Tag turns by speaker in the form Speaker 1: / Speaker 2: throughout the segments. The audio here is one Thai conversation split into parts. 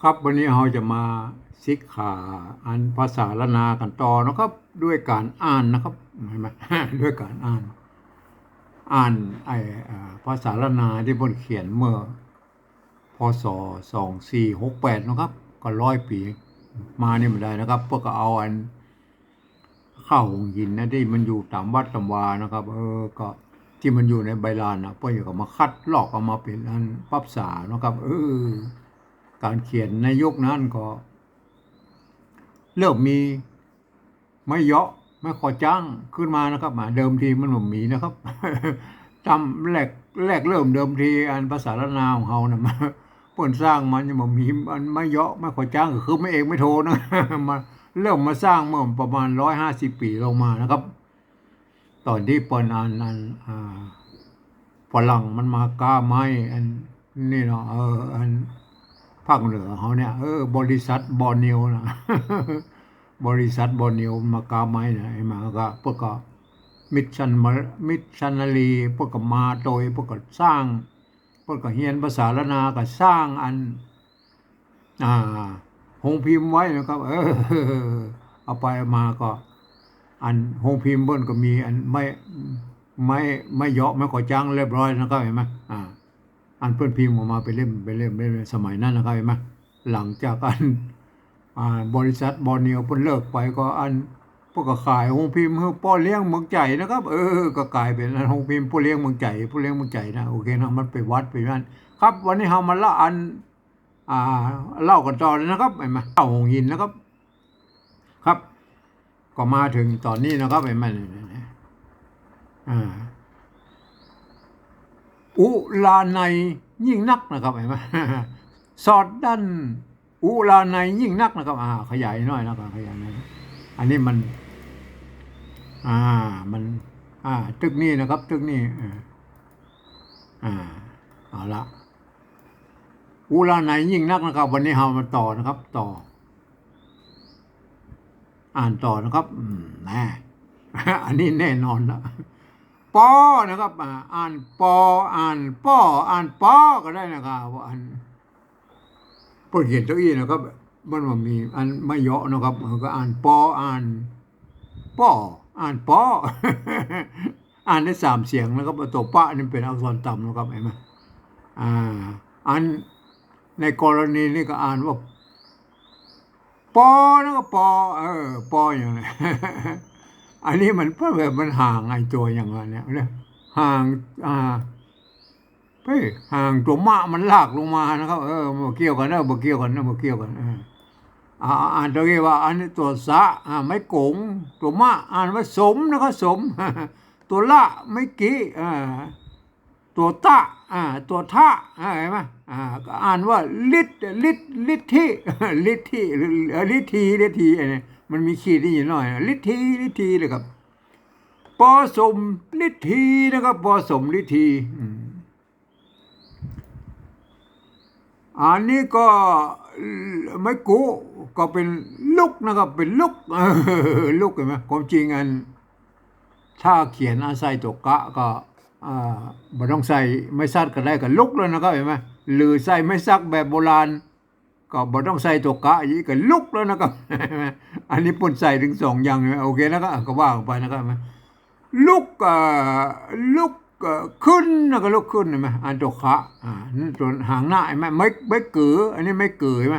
Speaker 1: ครับวันนี้เราจะมาศิกขาอันภาษาละนากันต่อนะครับด้วยการอ่านนะครับเห็นไหมด้วยการอ่านไอภาษาละนาที่บนเขียนเมื่อพศ2468นะครับก็100 ปีมานี่ไม่ได้นะครับเพื่อก็เอาอันข้าวหงหินนะที่มันอยู่ตามวัดตามวานะครับก็ที่มันอยู่ในใบลานนะเพื่อจะมาคัดลอกออกมาเป็นอันปับษานะครับการเขียนในยุคนั้นก็เริ่มมีไม่เยาะไม่ขอจ้างขึ้นมานะครับมาเดิมทีมันบ่มีนะครับจำแรกเริ่มเดิมทีอันภาษาละนาของเฮานะมาเพิ่นสร้างมันยังบ่มีมันไม่เยาะไม่ขอจ้างก็คือไม่เอกไม่โทนะมาเริ่มมาสร้างเมื่อประมาณ150 ปีลงมานะครับตอนที่เปิ้นฝรั่งมันมากล้าไม้อันนี่เนาะอันภาคเหนือเขาเนี่ยบริษัทบอร์เนียวนะบริษัทบอร์เนียวมากล้าไม้นะไอ้มาก็พวกก็มิชชันนารีพวกก็มาโดยพวกก็สร้างพวกก็เฮียนภาษาละนาก็สร้างอันอ่าโรงพิมพ์ไว้นะครับเอาไปมาก็อันโรงพิมพ์เบิ้นก็มีอันไม่ไม่เยาะไม่ก่อจ้างเรียบร้อยนะครับเห็นไหมอันเพื่อนพิมพ์ออกมาไปเล่มสมัยนั้นนะครับเห็นไหมหลังจากอันบริษัทบอร์เนียวเพิ่นเลิกไปก็อันพวกก็ขายโรงพิมพ์ให้พ่อเลี้ยงเมืองใจนะครับก็กลายเป็นโรงพิมพ์ผู้เลี้ยงเมืองใจนะโอเคนะมันไปวัดไปนั่นครับวันนี้เรามาละอันอ่าเล่ากันต่อเลยนะครับเห็นไหมเล่าหงหินนะครับครับก็มาถึงตอนนี้นะครับเห็นไหมอุลาในยิ่งนักนะครับเห็นไหมสอดดันอุลาในยิ่งนักนะครับขยายหน่อยนะครับขยายหน่อยอันนี้มันมันตึกนี้นะครับตึกนี้เอาละอุลาในยิ่งนักนะครับวันนี้เรามาต่อนะครับต่ออ่านต่อนะครับแน่อันนี้แน่นอนนะปอนะครับอ่านปออ่านป้ออ่านปอก็ได้นะครับอันพวกเขียนตัวอีนะครับมันว่ามีอันไม่เยาะนะครับก็อ่านปออ่านป้ออ่านปออ่านได้3 เสียงนะครับตัวปะนี่เป็นอักษรต่ำนะครับเห็นไหมอันในกรณีนี้ก็อ่านว่าปอนะครับปออย่างไรอันนี้มันเพราะแบบมันห่างไอ้ตัวอย่างนั้นเนี่ยห่างห่างตัวมะมันลากลงมานะครับบ่เกี่ยวกันนะบ่เกี่ยวกันอ่านตัวนี้ว่าอันนี้ตัวสะไม่โกงตัวมะอ่านว่าสมนะครับสมตัวละไม่กี่ตัวตะตัวทะเห็นไหมก็อ่านว่าลิทธิลิทธิลิทีเนี่ยมันมีขีดนี่หน่อยลิทธิเลยครับปอสมลิทธินะครับปอสมลิทธิอันนี้ก็ไม่กูก็เป็นลุกนะครับเป็นลุกลุกเห็นไหมความจริงอันถ้าเขียนอาศัยตัวกะก็บ่ต้องใส่ไม่ซัดก็ได้ก็ลุกแล้วนะครับเห็นไหมหรือใส่ไม่ซักแบบโบราณก็บ่ต้องใส่ตัวกะอีกก็ลุกแล้วนะครับอันนี้ปุ่นใส่ถึง2 อย่างโอเคนะครับก็ว่าไปนะครับลุกลุกขึ้นแล้วก็ลุกขึ้นเห็นไหมอันตัวคะนั่นตัวหางหน้าเห็นไหมไม่กืออันนี้ไม่กือเห็นไหม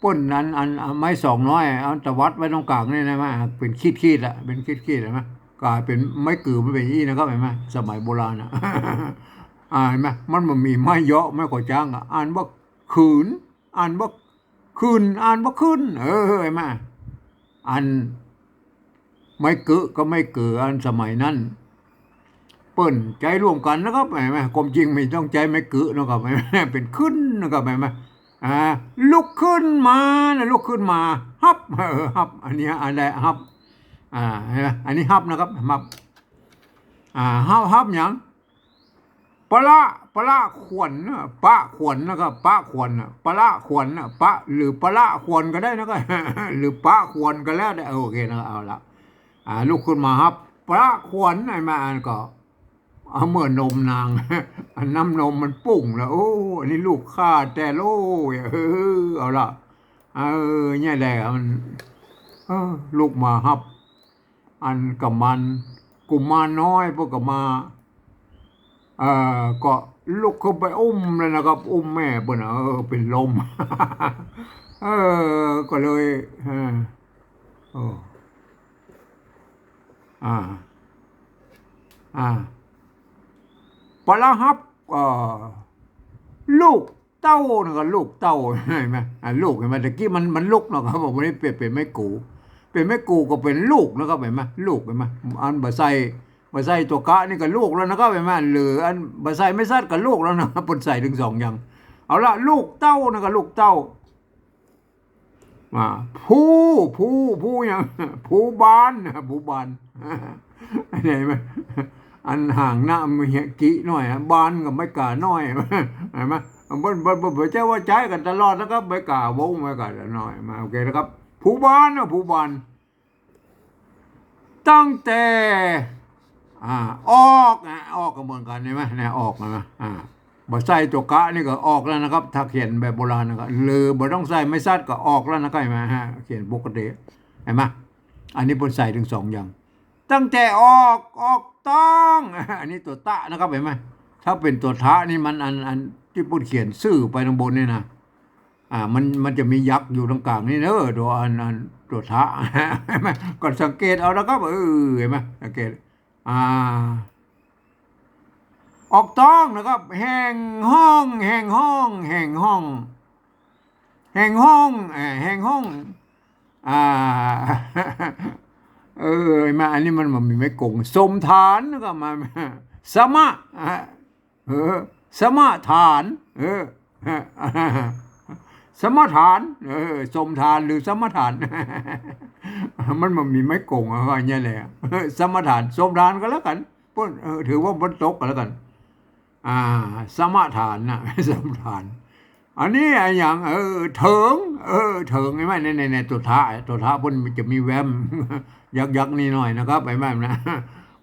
Speaker 1: ป่นนั้นอันไม้2 น้อยอันตะวัดไว้ตรงกลางนี่นะมั้ยเป็นขีดละเป็นขีดเห็นไหมกลายเป็นไม้กือไม่เป็นอีนะครับเห็นไหมสมัยโบราณเห็นไหมมันมีไม้เยอะไม่ก่อจ้างอ่านว่าขืนอ่านว่าคืนอ่านว่าขึ้นเห็นไหมอันไม่เกือก็ไม่เกืออันสมัยนั้นเปิ้นใจร่วมกันนะครับเห็นไหมความจริงไม่ต้องใจไม่เกือนะครับเห็นไหมเป็นขึ้นนะครับเห็นไหมลุกขึ้นมานะลุกขึ้นมาฮับฮับอันนี้อะไรฮับเห็นไหมอันนี้ฮับนะครับฮับฮับอย่างปลาขวนปะขวนนะครับปะขวนปลาขวนปะหรือปลาขวนก็ได้นะครับหรือปะขวนก็แล้วได้โอเคนะเอาละลุกขึ้นมาครับปลาขวนไอ้มาอันก็ เมื่อนมนางน้ำนมมันปุ่งแล้วโอ้อันนี้ลูกข้าแต่โลเอาละเนี่ยแหละมันลูกมาฮับอันกับมันกุมารน้อยพวกกับมาก็ลูกเขาไปอุ้มเลยนะครับอุ้มแม่เปิ้นเป็นลมก็เลยเอออ่าอ่าปลาฮับลูกเต้านะก็ลูกเต้าเห็นไหมลูกเห็นไหมตะกี้มันลูกเนาะครับผมวันนี้เป็นไม่กูเป็นไม่กูก็เป็นลูกนะครับเห็นไหมลูกเห็นไหมอันบะไซตัวกะนี่ก็ลูกแล้วนะครับเห็นไหมหรืออันบะไซไม่ซัดก็ลูกแล้วนะปนใส่ถึงสองอย่างเอาละลูกเต้านะก็ลูกเต้ามาผู้อย่างผู้บานผู้บานเห็นไหมอันห่างหน้ามันเหี้ยกี้หน่อยบานกับไม่กล้าน้อยเห็นไหมบ่ใช่ว่าใช้กันตลอดนะครับไม่กล้าวงไม่กล้าน้อยมาโอเคนะครับผู้บานนะผู้บานตั้งแต่ออกก็เหมือนกันใช่ไหมเนี่ยออกนะบ่ใส่ตัวกะนี่ก็ออกแล้วนะครับถ้าเขียนแบบโบราณนะครับหรือบ่ต้องใส่ไม่ซัดก็ออกแล้วนะครับเห็นไหมเขียนปกติเห็นไหมอันนี้บนใส่ถึงสองอย่างตั้งแต่ออกต้องอันนี้ตัวตะนะครับเห็นไหมถ้าเป็นตัวทะนี่มันอันที่ปุ่นเขียนซื่อไปตรงบนนี่นะมันจะมียักษ์อยู่ตรงกลางนี่เนอะตัวอันตัวทะเห็นไหมก็สังเกตเอานะครับเห็นไหมสังเกตออกต้องนะครับแห่งห้องแห่งห้องแห่งห้องแห่งห้องแห่งห้องอ่ามาอันนี้มันมีไม่กงสมฐานก็มาสมะสมะฐานสมฐานสมฐานหรือสมฐานมันมีไม่กงอะไรเงี้ยแหละสมฐานสมฐานก็แล้วกันถือว่าบนตกก็แล้วกันสมฐานนะสมฐานอันนี้อย่างเถิงเถิงใช่ไหมในตัวท้าบนจะมีแวมยักนี่หน่อยนะครับไปแม่นะ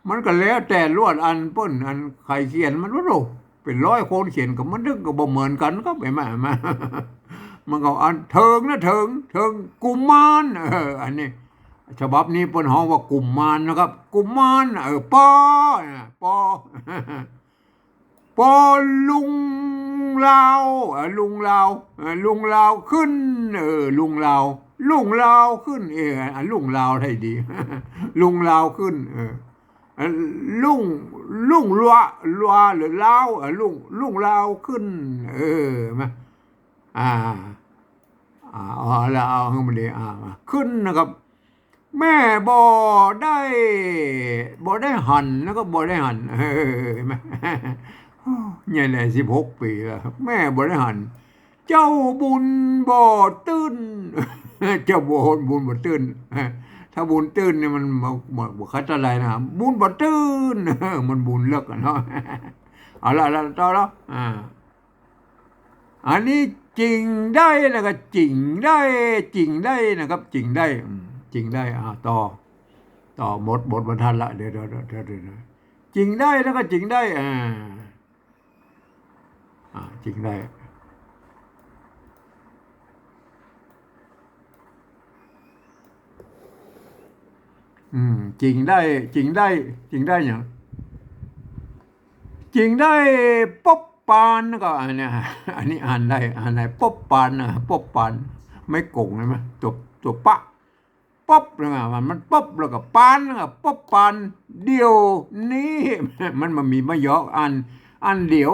Speaker 1: มันก็แล้วแต่ลวดอันป้นอันใครเขียนมันรู้เป็น100 คนเขียนกับมันนึกก็บ่เหมือนกันก็ไปแม่มามันก็อันเถิงนะเถิงกุมารอันนี้ฉบับนี้เปิ้นฮ้องว่ากุมมารนะครับกุมมารปอพอลุงลาวลุงลาวขึ้นลุงลาวขึ้นลุงลาวได้ดีลุงลาวขึ้นลุงลัวหรือลาวลุงลาวขึ้นมาแล้วเอาให้มันดีขึ้นนะครับแม่บ่ได้หันแล้วก็บ่ได้หันเห็นไหมเนี่ยแหละ16 ปีแล้วแม่บ่ได้หันเจ้าบุญบ่ตื่นเจ้าบุญบ่ตื่นถ้าบุญตื่นเนี่ยมันบ่คัดอะไรนะบุญบ่ตื่นมันบุญเลิกกันเนาะเอาละต่อแล้วอันนี้จริงได้แล้วก็จริงได้นะครับจริงได้ต่อหมดบรรทัดละเดี๋ยวจริงได้แล้วก็จริงได้จริงได้จริงได้อย่างจริงได้ป๊อบปานก็อันนี้อ่านได้ป๊อบปานป๊อบปานไม่โกงใช่ไหมตัวปะป๊อบแล้วมันป๊อบแล้วก็ปานป๊อบปานเดียวนี้มันมีไม่ย่ออันเดียว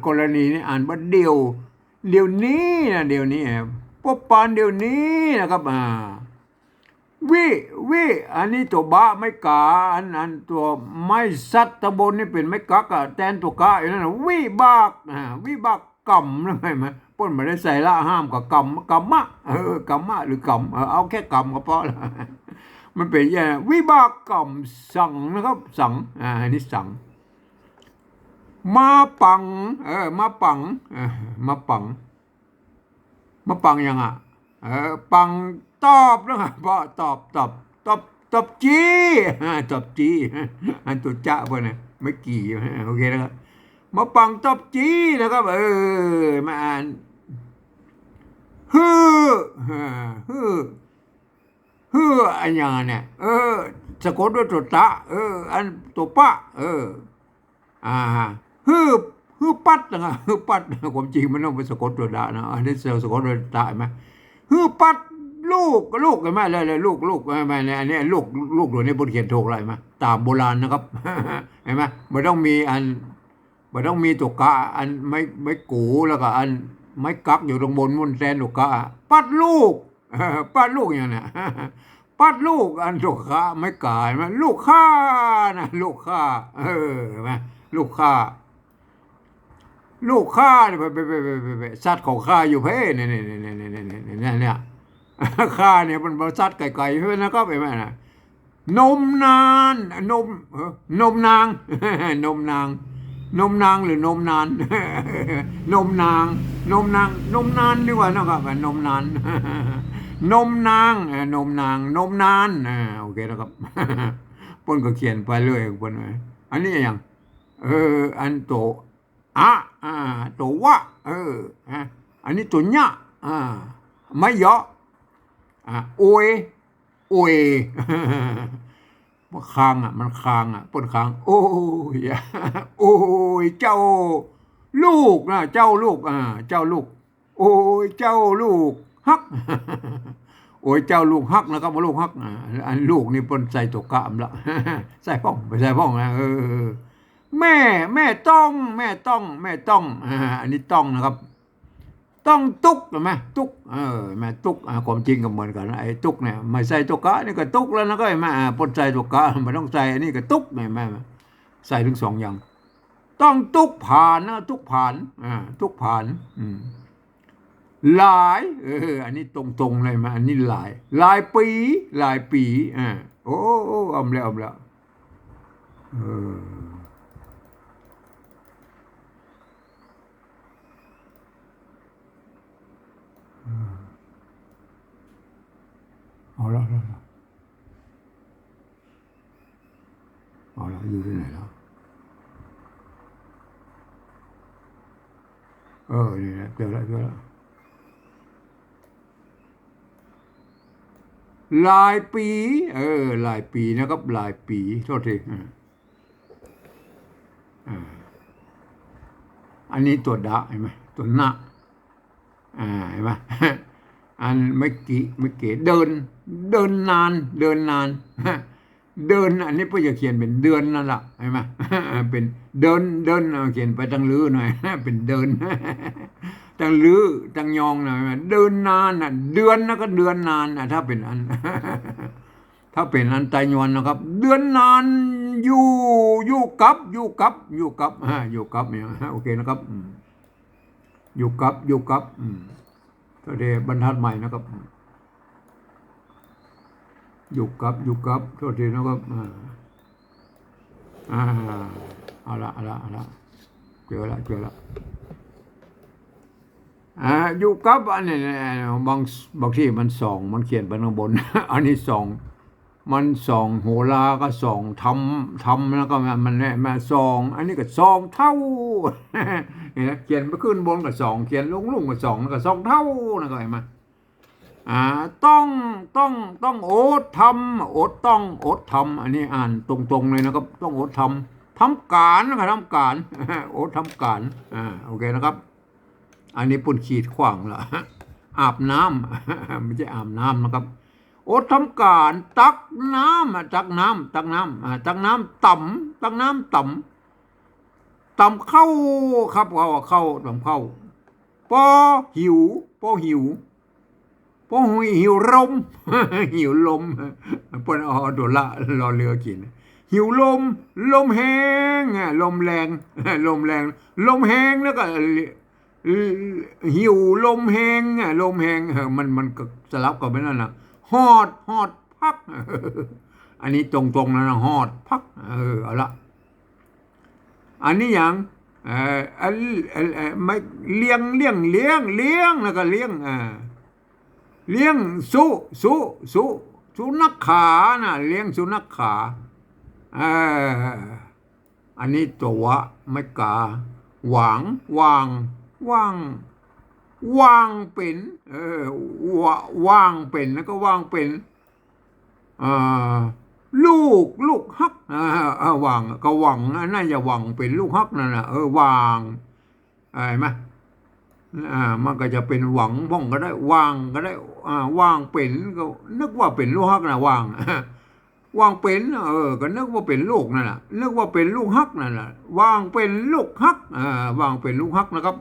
Speaker 1: กรณีนี้อ่านว่าเดียวนี้นะเดียวนี้ป๊อบปานเดียวนี้นะครับวิอันนี้ตัวบะไม่กาอันตัวไม่ซัดตะบนนี่เป็นไม่กักแทนตัวกะอย่างนั้นวิบากกรรมนะใช่ไหมป้นไม่ได้ใส่ละห้ามกับกรรมกรรมะหรือกรรมเอาแค่กรรมก็พอละมันเป็นอย่างวิบากกรรมสั่งนะครับสั่งอันนี้สั่งมาปังยังปังตอบนะพอตอบ ตบจี้ตบจี้อันตัวจะพวกนี้ไม่กี่โอเคนะครับมาปังตบจี้นะครับมาอ่านฮือฮือฮืออันอย่างเนี่ยสะกดด้วยตัวตะอันตัวปะอ่าฮือฮือปัดนะฮือปัดความจริงมันต้องเป็นสะกดตัวดะนะอันนี้สะกดตัวตะไหมฮือปัดลูกเห็นไหมอะไรลูกไม่เนี่ยอันนี้ลูกตัวนี้บนเขียนถูกอะไรไหมตามโบราณนะครับเห็นไหมมันต้องมีอันมันต้องมีตัวกะอันไม่กูแล้วก็อันไม่กักอยู่ตรงบนมุนแทนตัวกะปัดลูกปัดลูกอย่างเนี้ยปัดลูกอันตัวกะไม่กายมันลูกข้านะลูกข้าเห็นไหมลูกข้าไปสัตว์ของข้าอยู่เพ่เนี่ยข้าเนี่ยมันสัตว์ไก่เพื่อนนะครับเห็นไหมนะนมนานนมนางนมนางนมนางหรือนมนานนมนางนมนานดีกว่านะครับนมนานนมนางนมนางนมนานโอเคนะครับปนก็เขียนไปเรื่อยปนอันนี้อย่างอันโตโตวะอันนี้ตัวเนี้ยไม่เยอะโอยมันคางมันคางปนคางโอ้ยเจ้าลูกนะเจ้าลูกเจ้าลูกโอ้ยเจ้าลูกฮักโอ้ยเจ้าลูกฮักนะครับว่าลูกฮักอันลูกนี่ปนใส่ตัวกามละใส่ป้องไปใส่ป้องนะแม่ต้องอันนี้ต้องนะครับต้องตุกใช่ไหมตุกแม่ตุกความจริงก็เหมือนกันไอ้ตุกเนี่ยไม่ใส่ตัวกะนี่ก็ตุกแล้วนะก็ไอ้แม่ปนใส่ตัวกะไม่ต้องใส่อันนี้ก็ตุกแม่ใส่ถึงสองอย่างต้องตุกผ่านนะตุกผ่านตุกผ่านหลายอันนี้ตรงเลยมาอันนี้หลายปีโอ้เอาแล้วเอาละอยู่ที่ไหนแล้วนี่นะเจอแล้วหลายปีหลายปีนะครับหลายปีโทษทีอันนี้ตัวดะเห็นไหมตัวหน้าเห็นไหมอันไม่กี่เดินนานเดินอันนี้เพื่อจะเขียนเป็นเดือนนั่นแหละเห็นไหมเป็นเดินเขียนไปตั้งลื้อหน่อยเป็นเดินตั้งลื้อตั้งยองหน่อยเดินนานเดือนนะก็เดือนนานถ้าเป็นอันไตยวนนะครับเดือนนานอยู่กับเนี่ยโอเคนะครับอยู่กับก็เดบรรทัดใหม่นะครับอยู่กับโทษทีนะครับเอาละเจอละอยู่กับอันนี้บางที่มันส่องมันเขียนไปข้างบนอันนี้ส่องมันส่องโหราก็ส่องทำแล้วก็มันเนี่ยมาส่องอันนี้ก็ส่องเท่าเขียนไปขึ้นบนก็ส่องเขียนลงก็ส่องแล้วก็ส่องเท่านะก็เห็นไหมต้องอดทำอันนี้อ่านตรงๆเลยนะครับต้องอดทำการนะครับทำการอดทำการโอเคนะครับอันนี้ปุ่นขีดขวางละอาบน้ำไม่ใช่อาบน้ำนะครับโอดทำการตักน้ำต่ำเข้าครับเข้าต่ำเข้าพอหิวลมหิวลมปนตัวละรอเรือกินหิวลมแห้งลมแรงลมแห้งแล้วก็หิวลมแห้งมันก็สลับกับนั่นนะฮอดพักอันนี้ตรงๆนะฮอดพักเอาละอันนี้อย่างไม่เลี้ยงแล้วก็เลี้ยงสู้ สุนัขขาน่ะเลี้ยงสุนัขขาเอออันนี้ตัวไม่กาหวังวางว่างว่างเป็นว่างเป็นแล้วก็ว่างเป็นอ่าลูกฮักหวังก็หวังน่าจะหวังเป็นลูกฮักนั่นน่ะวางเห็นไหมมันก็จะเป็นหวังบ้องก็ได้วางก็ได้วางเป็นก็นึกว่าเป็นลูกฮักนะวางวางเป็นก็นึกว่าเป็นลูกนั่นแหละนึกว่าเป็นลูกฮักนั่นแหละวางเป็นลูกฮักวางเป็นลูกฮักนะครับ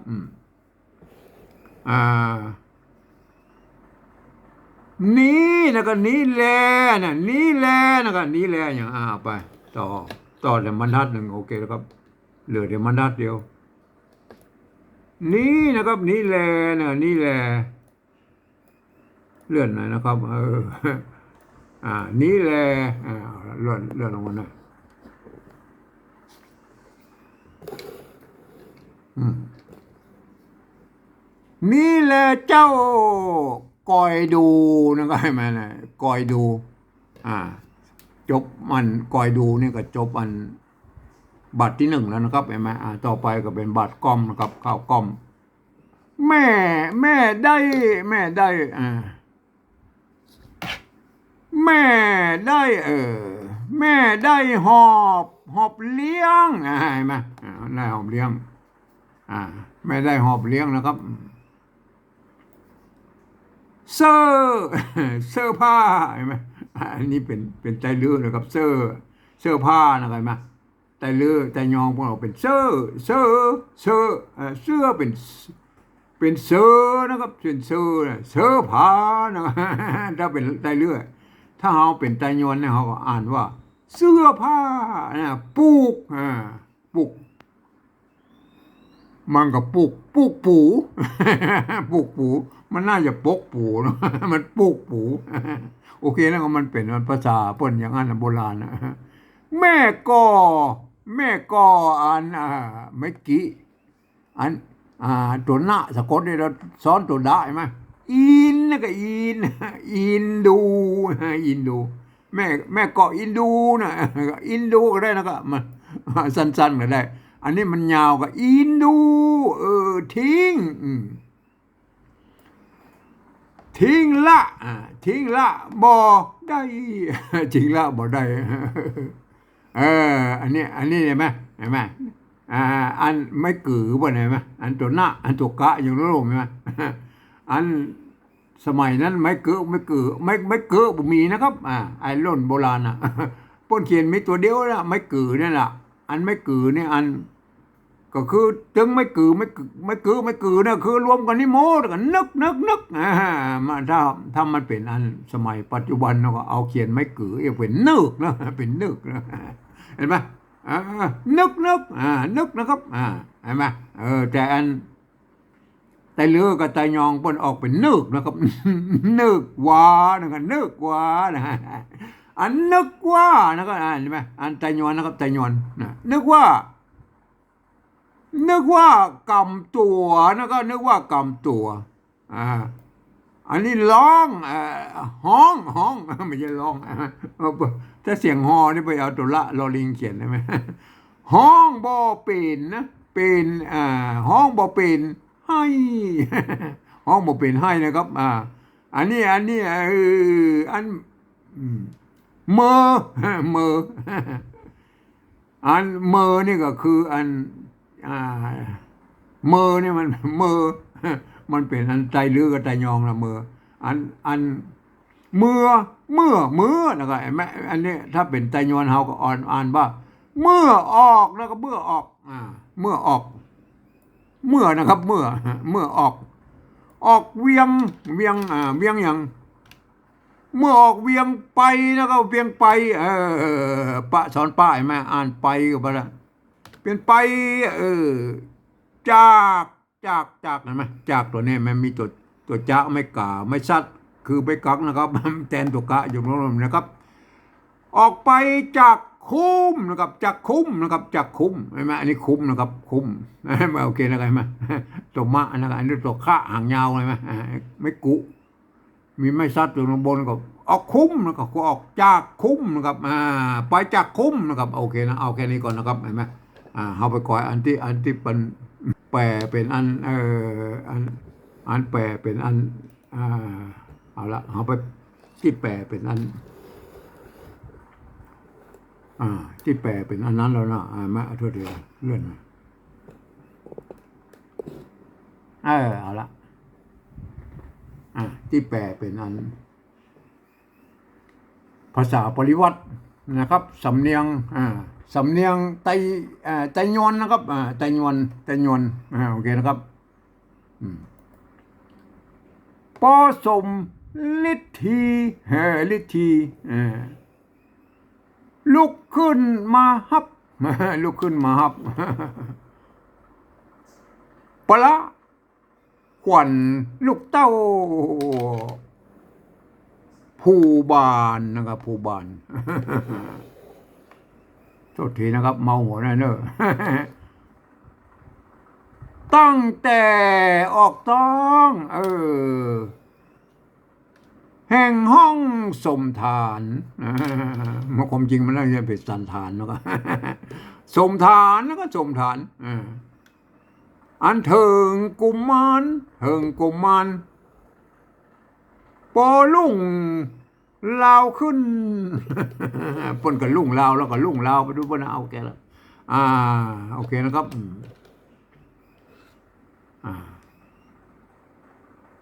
Speaker 1: นี้นะก็นี้แลนะนี้แลนะก็นี้แลอย่างไปต่อเดี๋ยวบรรทัดหนึ่งโอเคแล้วครับเหลือเดี๋ยวบรรทัดเดียวนี้นะครับนี้แลนะนี้แลเลื่อนหน่อยนะครับนี้แลเลื่อนลงมาหน่อยนี่แหละเจ้าคอยดูนะก็ให้มันนะคอยดูจบมันคอยดูนี่ก็จบอันบัตรที่หนึ่งแล้วนะครับเห็นไหมต่อไปก็เป็นบัตรกล้อมนะครับข้าวกล้อมแม่ได้แม่ได้แม่ได้แม่ได้หอบเลี้ยงเห็นไหมได้หอบเลี้ยงแม่ได้หอบเลี้ยงนะครับเสื้อผ้าเห็นไหมอันนี้เป็นไตรลือนะครับเสื้อผ้านะครับมาไตรลือไตรยองพวกเราเป็นเสื้อเป็นเสื้อนะครับเป็นเสื้อผ้านะครับถ้าเป็นไตรลือถ้าเราเป็นไตรยอนเนี่ยเขาก็อ่านว่าเสื้อผ้าปุกมันก็ปุกปูปุกปูมันน่าจะปกปูนะมันปุกปูโอเคแล้วก็มันเป็นภาษาเปิ้นอย่างนั้นโบราณนะแม่ก็อันไม่กี่อันตัวหน้าสะกดเนี่ยเราซ้อนตัวได้ไหมอินนะก็อินดูแม่ก็อินดูนะอินดูก็ได้นะก็มันสั้นๆก็ได้ อันนี้มันยาวก็อินดูทิ้งละบ่ได้ทิ้งละบ่ได้อันนี้เห็นไหมอันไม่กือบ่ไหนไหมอันตัวหน้าอันตัวกะอย่างนั้นลงไหมอันสมัยนั้นไม่กือบ่มีนะครับไอ้รุ่นโบราณป้นเขียนมีตัวเดียวนะไม่กือนั่นแหละอันไม่กือนี่อันก็คือถึงไม่กือนะคือรวมกันนี่โม้กันนึกมาถ้ามันเป็นอันสมัยปัจจุบันเราก็เอาเขียนไม่กือเป็นนึกนะเป็นนึกนะเห็นไหมนึกนะครับเห็นไหมแต่อันไตเลือกับไตยองปนออกเป็นนึกนะครับนึกว่านะครับนึกว่านะอันนึกว่านะครับเห็นไหมอันไตยอนนะครับไตยอนนะนึกว่ากำตัวนะครับนึกว่ากำตัวอันนี้ร้องห้องไม่ใช่ร้องถ้าเสียงฮอนี่ไปเอาตัวละลอลิงเขียนได้ไหมห้องบ่เป็นนะเป็นห้องบ่เป็นให้ห้องบ่เป็นให้นะครับอันนี้อันเมออันเมอนี่ก็คืออันเมอนี่มันเป็นอันไตลือกับไตยองละเมออันเมื่อนะครับแม่อันนี้ถ้าเป็นไตยอนเฮาก็อ่านว่าเมื่อออกแล้วก็เมื่อออกเมื่อออกเมื่อนะครับเมื่อออกเวียงอย่างเมื่อออกเวียงไปแล้วก็เวียงไปปะสอนป้ายมาอ่านไปก็บ่ได้เป็นไปจากเห็นไหมจากตัวนี้มันมีตัวจ้าไม่กาไม่ซัดคือไปกักนะครับแทนตัวกะอยู่ตรงนั้นนะครับออกไปจากคุ้มนะครับจากคุ้มเห็นไหมอันนี้คุ้มนะครับคุ้มโอเคนะครับเห็นไหมตัวมะนะครับอันนี้ตัวข้าหางยาวเลยไหมไม่กุ มีไม้ซัดอยู่ข้างบนก็ออกคุ้มนะครับก็ออกจากคุ้มนะครับไปจากคุ้มนะครับโอเคนะเอาแค่นี้ก่อนนะครับเห็นไหมเอาไปก่อนอันที่เป็นแปลเป็นอันอันแปลเป็นอันเอาละเอาไปที่แปลเป็นอันที่แปลเป็นอันนั้นแล้วนะมาโทษทีเลื่อนมาเอาละที่แปลเป็นอันภาษาปริวัตินะครับสำเนียงไตยวนนะครับไตยวนโอเคนะครับปอสมฤทธีฤทธีลุกขึ้นมาฮับลุกขึ้นมาฮับปละขวัญลูกเต้าผู้บานนะครับผู้บานโทษทีนะครับเมาหัวหน่อยเนอะตั้งแต่ออกต้องแห่งห้องสมทานมันความจริงมันน่าจะเป็นสันทานนะครับสมทานแล้วก็สมทานอันเถิงกุมารปอลุ่งลาวขึ้นปนกับลุ่งลาวแล้วก็ลุ่งลาวไปดูปนเอาแกละโอเคนะครับ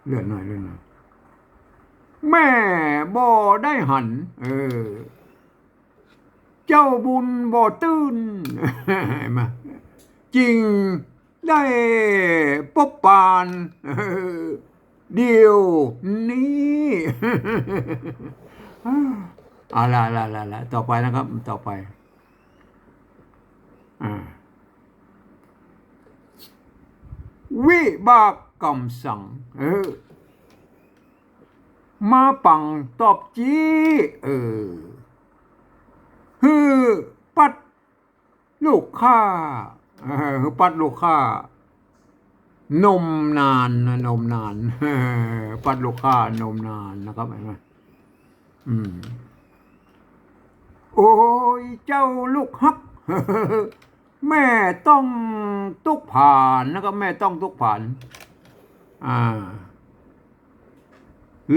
Speaker 1: เลื่อนหน่อยแม่บ่ได้หันเจ้าบุญบ่ตื่นมาจริงได้พบปานเดียวนี้ละต่อไปนะครับต่อไปวิบากกรรมสั่งมาปังตอบจี้ฮือปัดลูกข้าปัดลูกข้านมนานปัดลูกข้านมนานนะครับเห็นไหมโอ้ยเจ้าลูกฮักแม่ต้องตุกผ่านนะครับแม่ต้องตุกผ่าน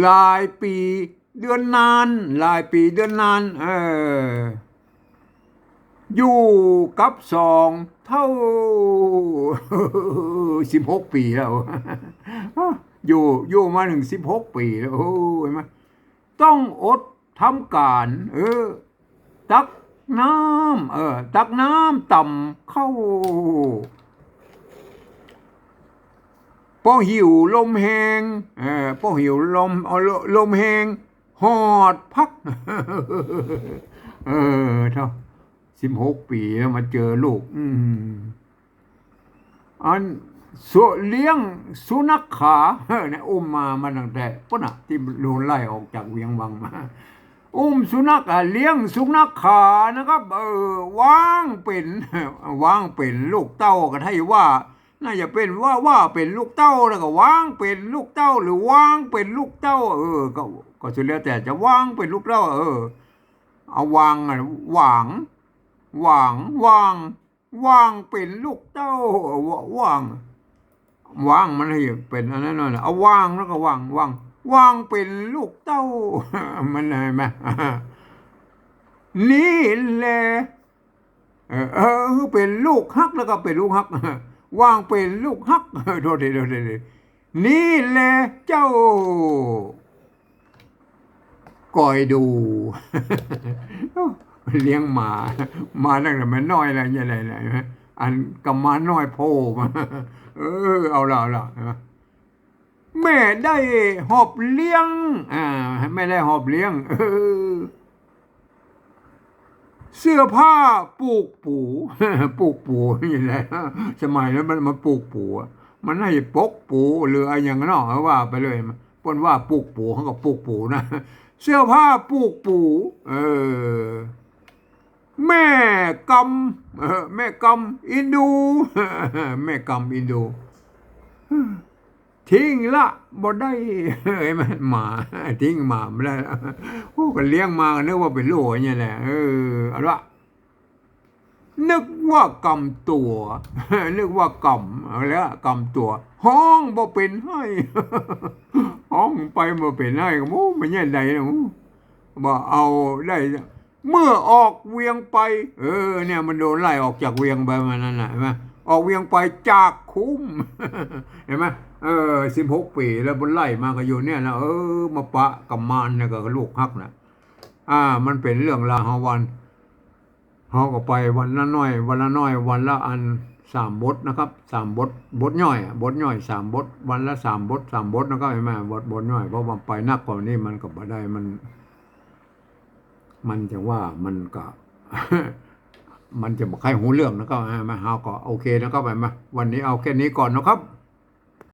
Speaker 1: หลายปีเดือนนานอยู่กับสองเท่า16 ปีแล้วอยู่มาถึง16 ปีแล้วโอ้ยมาต้องอดทำการตักน้ำต่ำเข้าป้อหิวลมแหงป้อหิวลมแหงหอดพักเท่า16 ปีแล้วมาเจอลูกอันเลี้ยงสุนัขขาเนี่ยอุ้มมาตั้งแต่ปะที่โดนไล่ออกจากเวียงวังมาสุนัขเลี้ยงสุนัขขานะครับวางเป็นลูกเต้าก็ให้ว่าน่าจะเป็นว่าเป็นลูกเต้าแล้วก็วางเป็นลูกเต้าหรือวางเป็นลูกเต้าก็สุดแล้วแต่จะวางเป็นลูกเต้าเอาวางเป็นลูกเต้าวางมันให้เป็นอันนั้นน่ะเอาวางแล้วก็วางเป็นลูกเต้ามันอะไรไหมนี่แหละเป็นลูกฮักแล้วก็เป็นลูกฮักวางเป็นลูกฮักโทษทีนี่แหละเจ้าก่อยดูเลี้ยงหมาตั้งแต่มันน้อยอะไรอย่างไรอันกับมาน้อยโผล่มาเอาละแม่ได้หอบเลี้ยงไม่ได้หอบเลี้ยงเสื้อผ้าปลูกปูอย่างไรสมัยนั้นมันปลูกปูมันให้ปกปูหรืออะไรอย่างนั้นว่าไปเลยปนว่าปลูกปูเขาก็ปลูกปูนะเสื้อผ้าปลูกปูแม่กำอินดูแม่กำอินดู ทิ้งละบ่ได้เห็นไหมหมาทิ้งหมาไม่ได้ละโอ้ก็เลี้ยงมาก็นึกว่าเป็นลูกอย่างเงี้ยแหละเอาละนึกว่ากำตัว นึกว่ากำเอาแล้วกำตัว ห้องบ่เป็นให้ ห้องไปบ่เป็นให้ก็มู้มันยังไงนะมู้บ่เอาได้ เมื่อออกเวียงไป เนี่ยมันโดนไล่ออกจากเวียงไปมันนั่นแหละเห็นไหมออกเวียงไปจากคุ้ม เห็นไหม16 ปีแล้วบนไล่มาก็อยู่เนี่ยนะมาปะกับมารเนี่ยก็ลูกฮักนะมันเป็นเรื่องราวของวันเขาก็ไปวันละน้อยวันละน้อยวันละอัน3 บทนะครับ3 บทบทย่อยบทย่อย3 บทวันละ3 บท3 บทนะครับเห็นไหมบทย่อยเพราะว่าไปนักกว่านี้มันก็บ่ได้มันจะว่ามันก็ มันจะบอกใครหูเรื่องนะครับมาเฮาก็โอเคนะครับไปมาวันนี้เอาแค่นี้ก่อนนะครับ